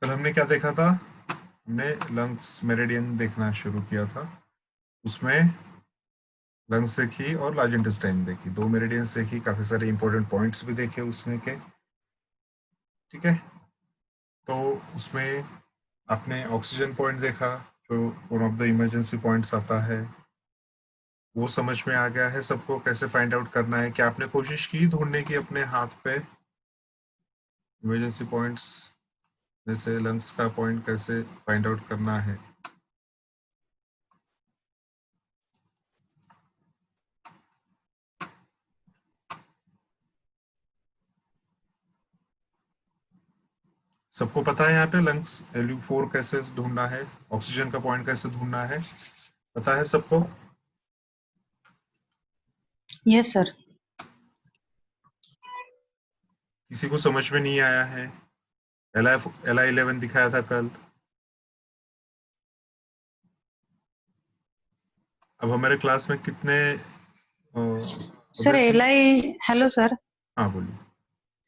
कल हमने क्या देखा था? हमने लंग्स मेरिडियन देखना शुरू किया था। उसमें लंग्स देखी और लार्ज इंटेस्टाइन देखी, 2 मेरिडियंस देखी, काफी सारे इंपॉर्टेंट पॉइंट्स भी देखे उसमें के। ठीक है, तो उसमें आपने ऑक्सीजन पॉइंट देखा, जो one of the emergency points आता है। वो समझ में आ गया है सबको, कैसे फाइंड आउट करना है? क्या आपने कोशिश की ढूंढने की अपने हाथ पे इमरजेंसी पॉइंट्स में से लंग्स का पॉइंट कैसे फाइंड आउट करना है? सबको पता है यहाँ पे लंग्स LU4 कैसे ढूंढना है, ऑक्सीजन का पॉइंट कैसे ढूंढना है? पता है सबको? Yes sir. किसी को समझ में नहीं आया है? LI11 दिखाया था कल। अब हमारे क्लास में कितने सर ऑब्वियसली। Hello sir. हाँ बोलिए।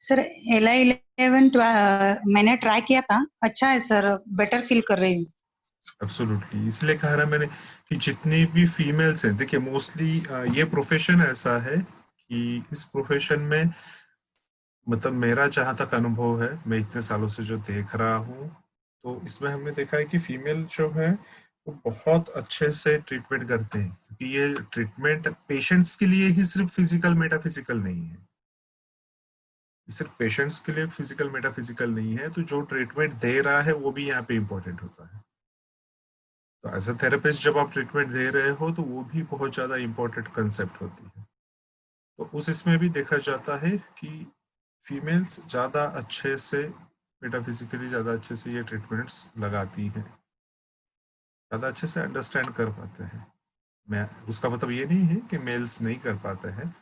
सर LI11 मैंने ट्राई किया था, अच्छा है सर, बेटर फील कर रही हूँ। एब्सोल्युटली, इसलिए कह रहा मैंने कि जितनी भी फीमेल्स हैं, देखिए मोस्टली ये प्रोफेशन ऐसा है कि इस प्रोफेशन में, मतलब मेरा जहाँ तक अनुभव है, मैं इतने सालों से जो देख रहा हूँ, तो इसमें हमने देखा है कि फीमेल जो है वो बहुत अच्छे से ट्रीटमेंट करते हैं, क्योंकि ये ट्रीटमेंट पेशेंट्स के लिए ही सिर्फ फिजिकल मेटाफिजिकल नहीं है। सिर्फ पेशेंट्स के लिए फिजिकल मेटाफिजिकल नहीं है, तो जो ट्रीटमेंट दे रहा है वो भी यहाँ पे इम्पोर्टेंट होता है। तो एज अ थेरेपिस्ट जब आप ट्रीटमेंट दे रहे हो तो वो भी बहुत ज़्यादा इम्पोर्टेंट कंसेप्ट होती है। तो उस इसमें भी देखा जाता है कि फीमेल्स ज़्यादा अच्छे से, मेटाफिजिकली ज़्यादा अच्छे से ये ट्रीटमेंट्स लगाती हैं, ज़्यादा अच्छे से अंडरस्टैंड कर पाते हैं। मैं, उसका मतलब ये नहीं है कि मेल्स नहीं कर पाते हैं,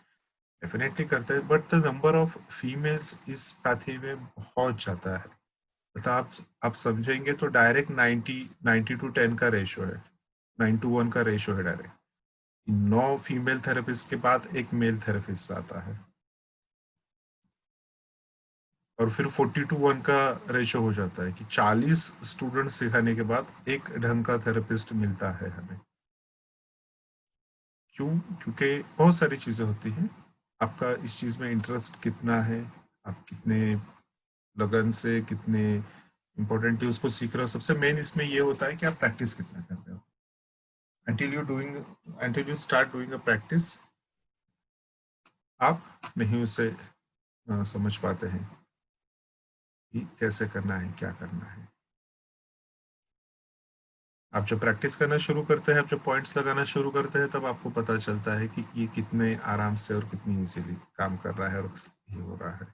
डेफिनेटली करते हैं, but the number of females इस पैथी में बहुत ज़्यादा है। मतलब आप समझेंगे तो डायरेक्ट 90:10 का रेशो है, 9:1 का रेशो है डायरेक्ट। 9 फीमेल थेरेपिस्ट के बाद एक मेल थेरेपिस्ट आता है, और फिर 40:1 का रेशो हो जाता है कि 40 स्टूडेंट सिखाने के बाद एक ढंग का थेरेपिस्ट मिलता है हमें। क्यों? क्योंकि बहुत सारी चीज़ें होती हैं। आपका इस चीज़ में इंटरेस्ट कितना है, आप कितने लगन से, कितने इम्पोर्टेंटली उसको सीख रहे हो। सबसे मेन इसमें ये होता है कि आप प्रैक्टिस कितना कर रहे हो। until you start doing a practice, आप नहीं उसे समझ पाते हैं कि कैसे करना है, क्या करना है। आप जब प्रैक्टिस करना शुरू करते हैं, आप जब पॉइंट्स लगाना शुरू करते हैं, तब आपको पता चलता है कि ये कितने आराम से और कितनी इजीली काम कर रहा है और ये हो रहा है।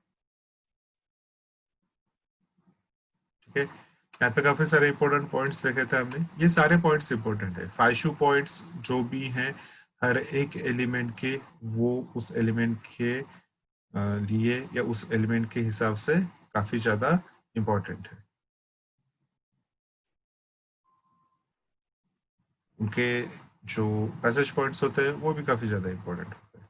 ठीक है, यहाँ पे काफी सारे इंपॉर्टेंट पॉइंट्स देखे थे हमने। ये सारे पॉइंट्स इंपॉर्टेंट है, 5 पॉइंट्स जो भी हैं, हर एक एलिमेंट के, वो उस एलिमेंट के लिए या उस एलिमेंट के हिसाब से काफी ज्यादा इंपॉर्टेंट है। उनके जो पैसेज पॉइंट्स होते हैं वो भी काफी ज्यादा इंपॉर्टेंट होते हैं।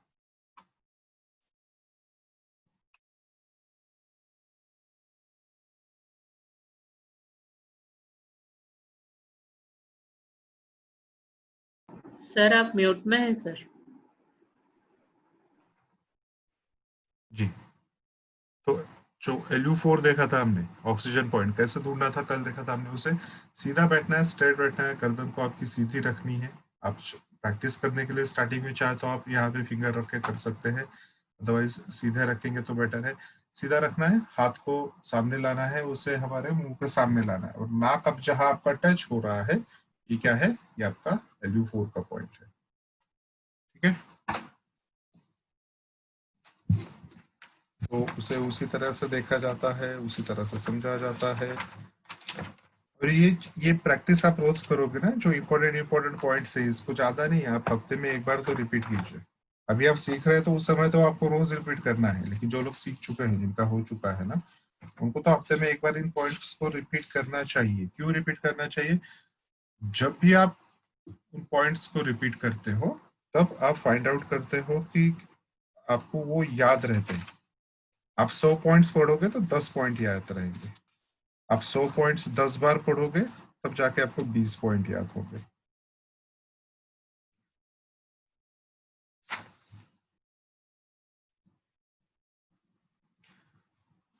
सर आप म्यूट में हैं सर। जी, तो जो LU4 देखा था हमने, ऑक्सीजन पॉइंट कैसे ढूंढना था, कल देखा था हमने उसे। सीधा बैठना है, स्ट्रेट बैठना है, गर्दन को आपकी सीधी रखनी है। आप प्रैक्टिस करने के लिए स्टार्टिंग में चाहे तो आप यहाँ पे फिंगर रख के कर सकते हैं, अदरवाइज सीधे रखेंगे तो बेटर है। सीधा रखना है, हाथ को सामने लाना है, उसे हमारे मुंह के सामने लाना है, और नाक अब जहां आपका टच हो रहा है, ये क्या है? ये आपका LU4 का पॉइंट है। ठीक है, तो उसे उसी तरह से देखा जाता है, उसी तरह से समझा जाता है। और ये प्रैक्टिस आप रोज करोगे ना, जो इम्पोर्टेंट पॉइंट्स है, इसको ज्यादा नहीं, आप हफ्ते में एक बार तो रिपीट कीजिए। अभी आप सीख रहे हैं तो उस समय तो आपको रोज रिपीट करना है, लेकिन जो लोग सीख चुके हैं, जिनका हो चुका है ना, उनको तो हफ्ते में एक बार इन पॉइंट्स को रिपीट करना चाहिए। क्यों रिपीट करना चाहिए? जब भी आप उन पॉइंट्स को रिपीट करते हो, तब आप फाइंड आउट करते हो कि आपको वो याद रहते हैं। आप 100 पॉइंट्स पढ़ोगे तो 10 पॉइंट याद रहेंगे। आप 100 पॉइंट्स 10 बार पढ़ोगे तब जाके आपको 20 पॉइंट याद होंगे।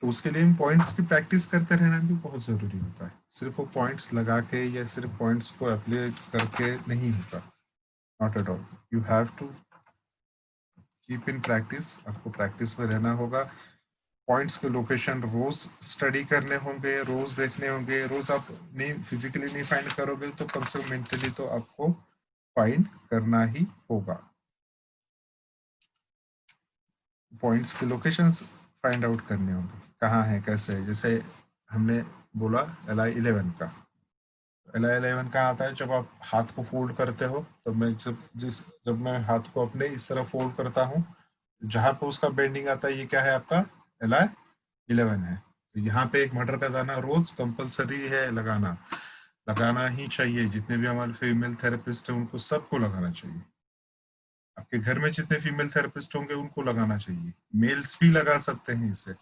तो उसके लिए इन पॉइंट्स की प्रैक्टिस करते रहना भी बहुत जरूरी होता है। सिर्फ वो पॉइंट्स लगा के या सिर्फ पॉइंट्स को अप्लाई करके नहीं होता, not at all. You have to keep in practice, आपको प्रैक्टिस में रहना होगा। पॉइंट्स के लोकेशन रोज स्टडी करने होंगे, रोज देखने होंगे। रोज आप नहीं फिजिकली नहीं फाइंड करोगे तो कम से कम मेंटली तो आपको फाइंड करना ही होगा। पॉइंट्स के लोकेशंस फाइंड आउट करने होंगे, कहाँ है कैसे है। जैसे हमने बोला LI11 का, LI11 कहाँ आता है? जब आप हाथ को फोल्ड करते हो तो मैं जब मैं हाथ को अपने इस तरह फोल्ड करता हूँ, जहां पे उसका बेंडिंग आता है ये क्या है? आपका LI11 है। तो यहाँ पे एक मटर का दाना रोज कंपलसरी है लगाना, लगाना ही चाहिए। जितने भी हमारे फीमेल थेरेपिस्ट हैं उनको सबको लगाना चाहिए। आपके घर में जितने फीमेल थेरेपिस्ट होंगे उनको लगाना चाहिए। मेल्स भी लगा सकते हैं इसे।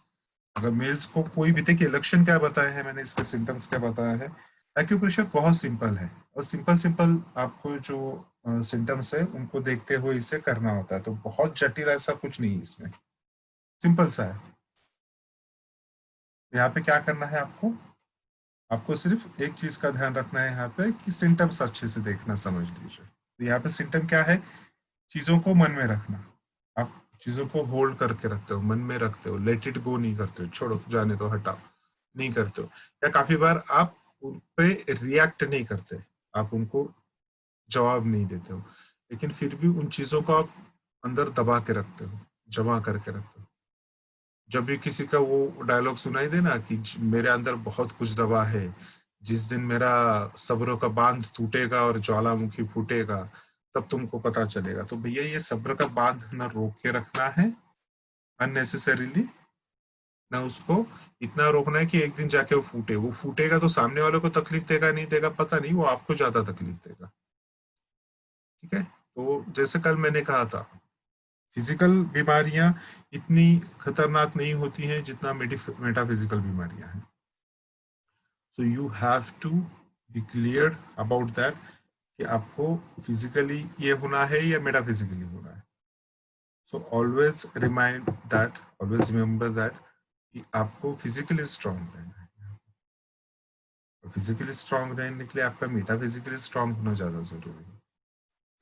अगर मेल्स को कोई भी, देखिए लक्षण क्या बताए हैं मैंने, इसके सिम्टम्स क्या बताया है। एक्यूप्रेशर बहुत सिंपल है और सिंपल सिंपल आपको जो सिम्टम्स है उनको देखते हुए इसे करना होता है। तो बहुत जटिल ऐसा कुछ नहीं है इसमें, सिंपल सा है। यहाँ पे क्या करना है आपको? आपको सिर्फ एक चीज का ध्यान रखना है यहाँ पे कि सिम्टम्स अच्छे से देखना, समझ लीजिए। तो यहाँ पे सिम्टम क्या है? चीजों को मन में रखना। आप चीजों को होल्ड करके रखते हो, मन में रखते हो, लेट इट गो नहीं करते हो, छोड़ो जाने दो हटाओ नहीं करते हो। या काफी बार आप उन पे रिएक्ट नहीं करते, आप उनको जवाब नहीं देते हो, लेकिन फिर भी उन चीजों को आप अंदर दबा के रखते हो, जमा करके रखते हो। जब भी किसी का वो डायलॉग सुनाई दे ना कि मेरे अंदर बहुत कुछ दबा है, जिस दिन मेरा सब्र का बांध टूटेगा और ज्वालामुखी फूटेगा तब तुमको पता चलेगा। तो भैया ये सब्र का बांध ना रोक के रखना है अननेसेसरीली, ना उसको इतना रोकना है कि एक दिन जाके वो फूटे। वो फूटेगा तो सामने वाले को तकलीफ देगा नहीं देगा पता नहीं, वो आपको ज्यादा तकलीफ देगा। ठीक है? तो जैसे कल मैंने कहा था, फिजिकल बीमारियां इतनी खतरनाक नहीं होती हैं जितना मेटाफिजिकल बीमारियां हैं। So you have to be clear about that कि आपको फिजिकली ये होना है या मेटाफिजिकली होना है। So always remind that, always remember that कि आपको फिजिकली स्ट्रांग रहना है। फिजिकली स्ट्रांग रहने के लिए आपका मेटाफिजिकली स्ट्रांग होना ज्यादा जरूरी है।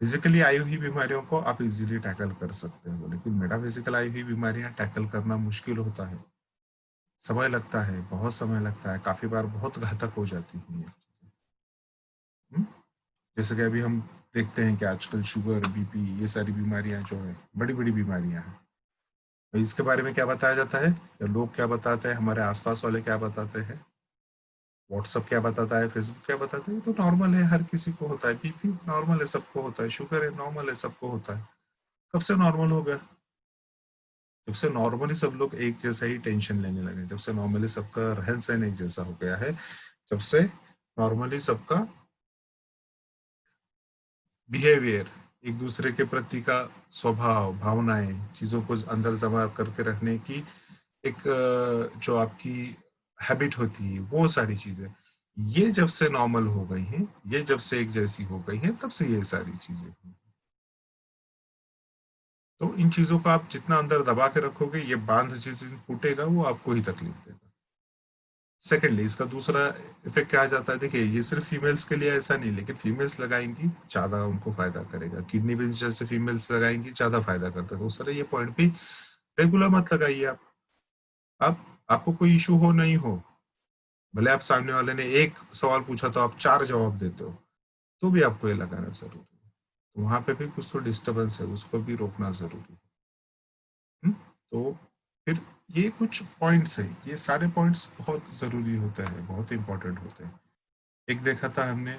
फिजिकली आई हुई बीमारियों को आप इजीली टैकल कर सकते हो, लेकिन मेटाफिजिकल आई हुई बीमारियां टैकल करना मुश्किल होता है, समय लगता है, बहुत समय लगता है, काफी बार बहुत घातक हो जाती है ये चीजें। जैसे कि अभी हम देखते हैं कि आजकल शुगर, बीपी, ये सारी बीमारियां जो है बड़ी बड़ी बीमारियां हैं। तो इसके बारे में क्या बताया जाता है, या लोग क्या बताते हैं, हमारे आसपास वाले क्या बताते हैं, व्हाट्सअप क्या बताता है, फेसबुक क्या बताता है, ये तो नॉर्मल है, हर किसी को होता है। बीपी नॉर्मल है, सबको होता है। शुगर है, नॉर्मल है, सबको होता है। कब से नॉर्मल हो गया? जब से नॉर्मली सब लोग एक जैसा ही टेंशन लेने लगे, जब से नॉर्मली सबका रहन सहन एक जैसा हो गया है, जब से नॉर्मली सबका बिहेवियर, एक दूसरे के प्रति का स्वभाव, भावनाएं, चीजों को अंदर जमा करके रखने की एक जो आपकी हैबिट होती है, वो सारी चीजें ये जब से नॉर्मल हो गई हैं, ये जब से एक जैसी हो गई हैं, तब से ये सारी चीजें हुई। तो इन चीजों को आप जितना अंदर दबा के रखोगे, ये बांध जिस दिन फूटेगा वो आपको ही तकलीफ देगा। सेकेंडली, इसका दूसरा इफेक्ट क्या आ जाता है, देखिए ये सिर्फ फीमेल्स के लिए ऐसा नहीं, लेकिन फीमेल्स लगाएंगी ज्यादा उनको फायदा करेगा। किडनी बीन्स जैसे फीमेल्स लगाएंगी ज्यादा फायदा करता है। तो उस तरह ये पॉइंट भी रेगुलर मत लगाइए आप आपको कोई इशू हो नहीं हो, भले आप सामने वाले ने एक सवाल पूछा तो आप 4 जवाब देते हो, तो भी आपको ये लगाना जरूरी है। तो वहां पे भी कुछ तो डिस्टर्बेंस है, उसको भी रोकना जरूरी है। तो फिर ये कुछ पॉइंट्स है, ये सारे पॉइंट्स बहुत जरूरी होते हैं, बहुत इंपॉर्टेंट होते हैं। एक देखा था हमने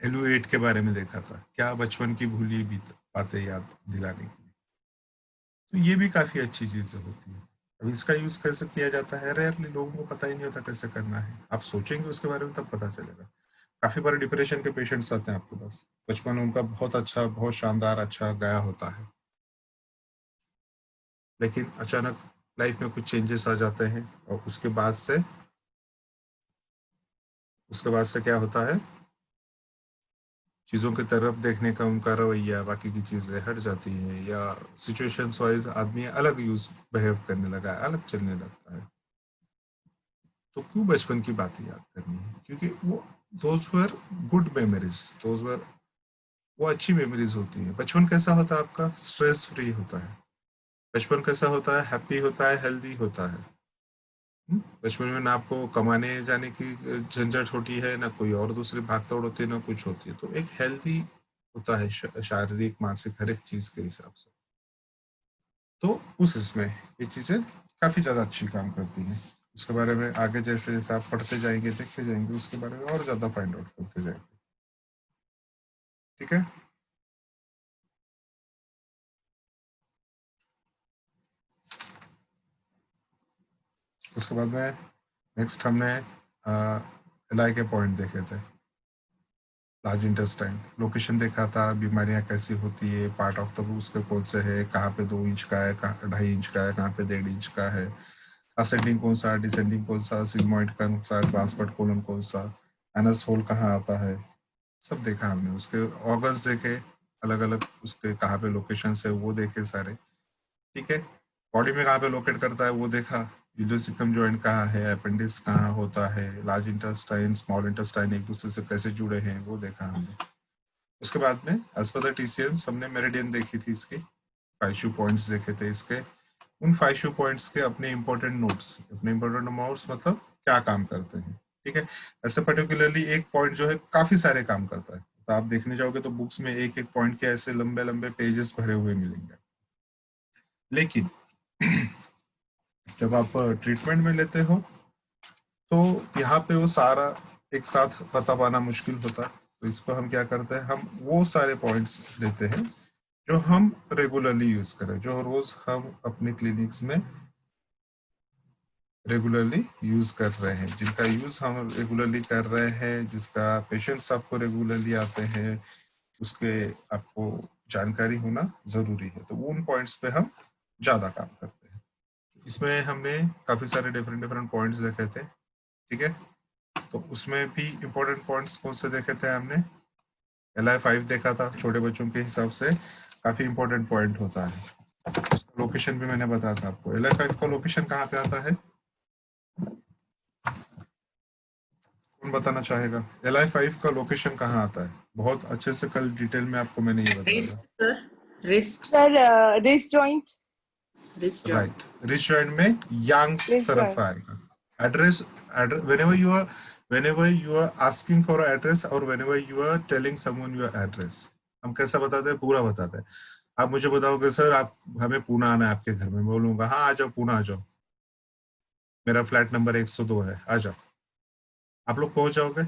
एलू8 के बारे में, देखा था क्या बचपन की भूली भी बातें याद दिलाने के लिए। तो ये भी काफी अच्छी चीजें होती है। अब इसका यूज कैसे किया जाता है, रेयरली लोगों को पता ही नहीं होता कैसे करना है। आप सोचेंगे उसके बारे में तब पता चलेगा। काफी बार डिप्रेशन के पेशेंट्स आते हैं आपके पास, बचपन उनका बहुत अच्छा, बहुत शानदार अच्छा गया होता है, लेकिन अचानक लाइफ में कुछ चेंजेस आ जाते हैं और उसके बाद से उसके बाद से क्या होता है, चीज़ों की तरफ देखने का उनका रवैया, बाकी की चीज़ें हट जाती हैं, या सिचुएशंस वाइज आदमी अलग यूज बिहेव करने लगा है, अलग चलने लगता है। तो क्यों बचपन की बात याद करनी है? क्योंकि वो those were good memories, those were, वो अच्छी मेमोरीज होती है। बचपन कैसा होता है आपका? स्ट्रेस फ्री होता है। बचपन कैसा होता है? हैप्पी होता है, हेल्दी होता है। बचपन में ना आपको कमाने जाने की झंझट होती है, ना कोई और दूसरी भागदौड़ होती है, ना कुछ होती है। तो एक हेल्दी होता है, शारीरिक मानसिक हर एक चीज के हिसाब से। तो उस इसमें ये चीजें काफी ज्यादा अच्छी काम करती हैं। उसके बारे में आगे जैसे जैसे आप पढ़ते जाएंगे, देखते जाएंगे, उसके बारे में और ज्यादा फाइंड आउट करते जाएंगे। ठीक है। उसके बाद में नेक्स्ट हमने एलआई के पॉइंट देखे थे। लार्ज इंटेस्टाइन लोकेशन देखा था, बीमारियां कैसी होती है, पार्ट ऑफ द उसके कौन से है, कहाँ पे 2 इंच का है, कहाँ 2.5 इंच का है, कहाँ पे 1.5 इंच का है, असेंडिंग कौन सा, डिसेंडिंग कौन सा, सिग्मोइड कौन सा, ट्रांसवर्ट कोलन कौन सा, एनस होल कहाँ आता है, सब देखा हमने। उसके ऑर्गन्स देखे अलग अलग, उसके कहाँ पे लोकेशन है वो देखे सारे। ठीक है। बॉडी में कहाँ पे लोकेट करता है वो देखा, यूलोसिकम जॉइंट कहाँ है, अपेंडिक्स कहाँ होता है, लार्ज इंटेस्टाइन स्मॉल इंटेस्टाइन एक दूसरे से कैसे जुड़े हैं वो देखा हमने। उसके बाद में एज पर द टीसीएम हमने मेरिडियन देखी थी, इसके 5 पॉइंट्स देखे थे इसके। उन 5 पॉइंट्स के अपने इंपॉर्टेंट नोट्स, अपने इंपॉर्टेंट नोट्स मतलब क्या काम करते हैं। ठीक है। ऐसे पर्टिकुलरली एक पॉइंट जो है काफी सारे काम करता है, तो आप देखने जाओगे तो बुक्स में एक एक पॉइंट के ऐसे लंबे लंबे पेजेस भरे हुए मिलेंगे। लेकिन जब आप ट्रीटमेंट में लेते हो तो यहाँ पे वो सारा एक साथ बता पाना मुश्किल होता है। तो इसको हम क्या करते हैं, हम वो सारे पॉइंट्स लेते हैं जो हम रेगुलरली यूज करें, जो रोज हम अपने क्लिनिक्स में रेगुलरली यूज कर रहे हैं, जिनका यूज हम रेगुलरली कर रहे हैं, जिसका पेशेंट्स आपको रेगुलरली आते हैं, उसके आपको जानकारी होना जरूरी है। तो वो उन पॉइंट्स पे हम ज्यादा काम करते हैं। इसमें हमने काफी सारे डिफरेंट डिफरेंट पॉइंट्स देखे थे। ठीक है। तो उसमें भी इम्पोर्टेंट पॉइंट्स कौन से देखे थे हमने? LI5 देखा था, छोटे बच्चों के हिसाब से काफी इम्पोर्टेंट पॉइंट होता है। उसका लोकेशन भी मैंने बताया था आपको। LI5 का लोकेशन कहाँ पे आता है, कौन बताना चाहेगा? LI5 का लोकेशन कहाँ आता है? बहुत अच्छे से कल डिटेल में आपको मैंने ये बताया Wrist, था। sir. Wrist. Sir, wrist joint. Wrist joint. Right, rich joint में यांग Wrist तरफ joint. आएगा। Address, whenever you are asking for address or whenever you are telling someone your address, हम कैसा बताते हैं? पूरा बताते हैं। आप मुझे बताओगे सर आप, हमें पूना आना है आपके घर में, मैं बोलूंगा हाँ आ जाओ, पूना आ जाओ, मेरा फ्लैट नंबर 102 है, आ जाओ। आप लोग पहुंच जाओगे?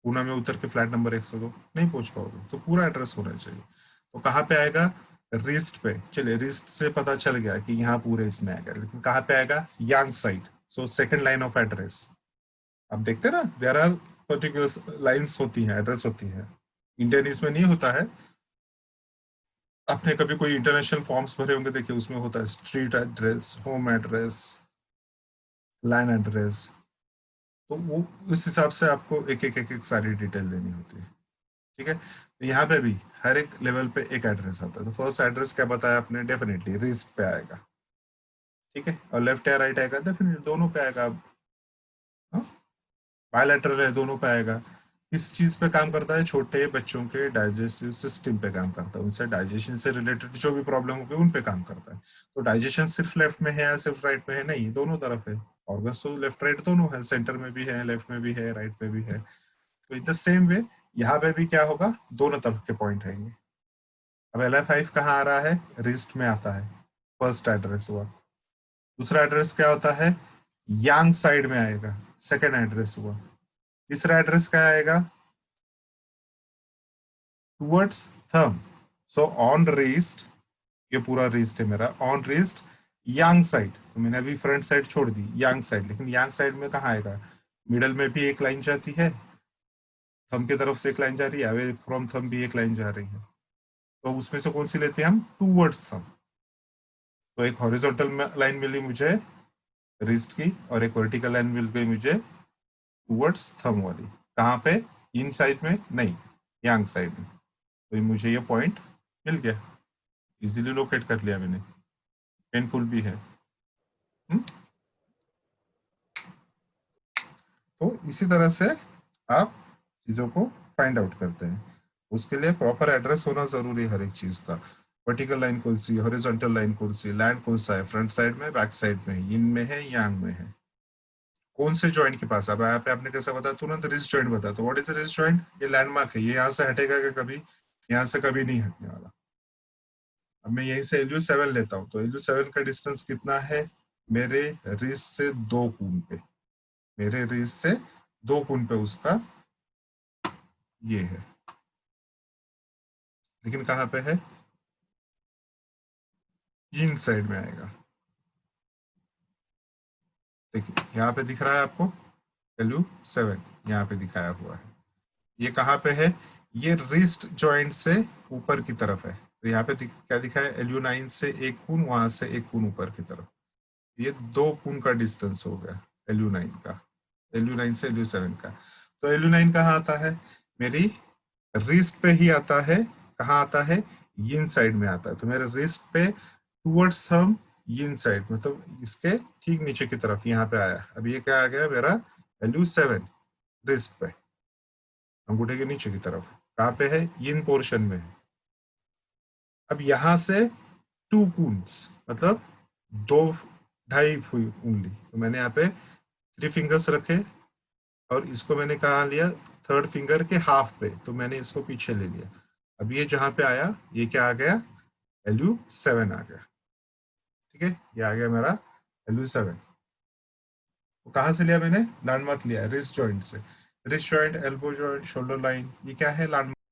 पूना में उतर के फ्लैट नंबर 102 नहीं पहुंच पाओगे। तो पूरा एड्रेस होना चाहिए। तो कहाँ पे आएगा? रिस्ट पे। चलिए, रिस्ट से पता चल गया कि यहाँ पूरे इसमें आएगा, लेकिन कहाँ पे आएगा? यांग side. So second line of address. आप देखते ना, देयर आर पर्टिकुलर लाइंस होती हैं, एड्रेस होती है। इंडियन इसमें नहीं होता है। आपने कभी कोई इंटरनेशनल फॉर्म्स भरे होंगे, देखिए उसमें होता है street address, home address, line address. तो वो उस हिसाब से आपको एक एक सारी डिटेल देनी होती है। ठीक है। तो यहाँ पे भी हर एक लेवल पे एक एड्रेस आता है। तो फर्स्ट एड्रेस क्या बताया आपने? डेफिनेटली रिस्ट पे आएगा। ठीक है। और लेफ्ट या राइट आएगा? डेफिनेटली दोनों पे आएगा। बायलैटरल है, दोनों पे आएगा। किस चीज पे काम करता है? छोटे बच्चों के डाइजेस्टिव सिस्टम पे काम करता है, उनसे डाइजेशन से रिलेटेड जो भी प्रॉब्लम होगी उन पे काम करता है। तो डाइजेशन सिर्फ लेफ्ट में है या सिर्फ राइट में है? नहीं, दोनों तरफ है। ऑर्गन्स तो लेफ्ट राइट दोनों है, सेंटर में भी है, लेफ्ट में भी है, राइट में भी है। तो इन द सेम वे यहाँ पे भी क्या होगा? दोनों तरफ के पॉइंट आएंगे। अब LI5 कहाँ आ रहा है? रिस्ट में आता है, फर्स्ट एड्रेस हुआ। दूसरा एड्रेस क्या होता है? यांग साइड में आएगा, सेकेंड एड्रेस हुआ। तीसरा एड्रेस क्या आएगा? Towards thumb. So on wrist, ये पूरा रिस्ट है मेरा, ऑन रिस्ट यांग साइड। तो मैंने अभी फ्रंट साइड छोड़ दी, यांग साइड। लेकिन यांग साइड में कहाँ आएगा? मिडल में भी एक लाइन जाती है, थंब की तरफ से एक लाइन जा रही है, अवे फ्रॉम थंब भी एक लाइन जा रही है। तो उसमें से कौन सी लेते हैं हम? Towards thumb. तो एक हॉरिजॉन्टल लाइन मिली मुझे रिस्ट की, और एक वर्टिकल लाइन मिल गई मुझे टूवर्ड्स थंब वाली। कहाँ पे? इन साइड में नहीं, यांग साइड में। तो मुझे ये पॉइंट मिल गया, इजीली लोकेट कर लिया मैंने। पेनफुल भी है। तो इसी तरह से आप चीजों को फाइंड आउट करते हैं। उसके लिए प्रॉपर एड्रेस होना जरूरी है हर एक चीज का। वर्टिकल लाइन कौन सी, हॉरिजॉन्टल लाइन कौन सी, लैंड कौन सा है, फ्रंट साइड में, बैक साइड में, इन में है, यांग में है, कौन से जॉइंट के पास। अब यहाँ पे आपने कैसा बताया, तुरंत रिस्ट जॉइंट बताया। तो what is the wrist joint? ये लैंडमार्क है, ये यहाँ से हटेगा क्या कभी? यहाँ से कभी नहीं हटने वाला। अब मैं यहीं से LU7 लेता हूँ, तो LU7 का डिस्टेंस कितना है? मेरे रिस्ट से 2 कून पे, मेरे रिस्ट से 2 कून पे उसका ये है, लेकिन कहाँ पे है? इन साइड में आएगा। देखिए यहाँ पे दिख रहा है आपको LU7, यहाँ पे दिखाया हुआ है। ये कहाँ पे है? ये रिस्ट जॉइंट से ऊपर की तरफ है। तो यहाँ पे क्या दिखा है? LU9 से 1 कून, वहां से 1 कून ऊपर की तरफ। ये 2 कून का डिस्टेंस हो गया LU9 का, LU9 से LU7 का। तो LU9 कहाँ आता है? मेरी रिस्ट पे ही आता है। कहाँ आता है? इन साइड में आता है। तो मेरे रिस्ट पे टूवर्ड्स थंब, इन साइड, मतलब इसके ठीक नीचे की तरफ यहाँ पे आया। अब ये क्या आ गया मेरा? LU7 रिस्ट पे, अंगूठे के नीचे की तरफ। कहाँ पे है? इन पोर्शन में है। अब यहां से 2 कून्स, मतलब 2.5 हुई उंगली। तो मैंने यहाँ पे 3 फिंगर्स रखे और इसको मैंने कहाँ लिया? 3rd फिंगर के हाफ पे। तो मैंने इसको पीछे ले लिया। अब ये जहां पे आया, ये क्या आ गया? LU7 आ गया। ठीक है, ये आ गया मेरा LU7। तो कहाँ से लिया मैंने? लैंडमार्क लिया रिस्ट जॉइंट से। Wrist joint, elbow joint, shoulder line, ये क्या है? लैंडमार्क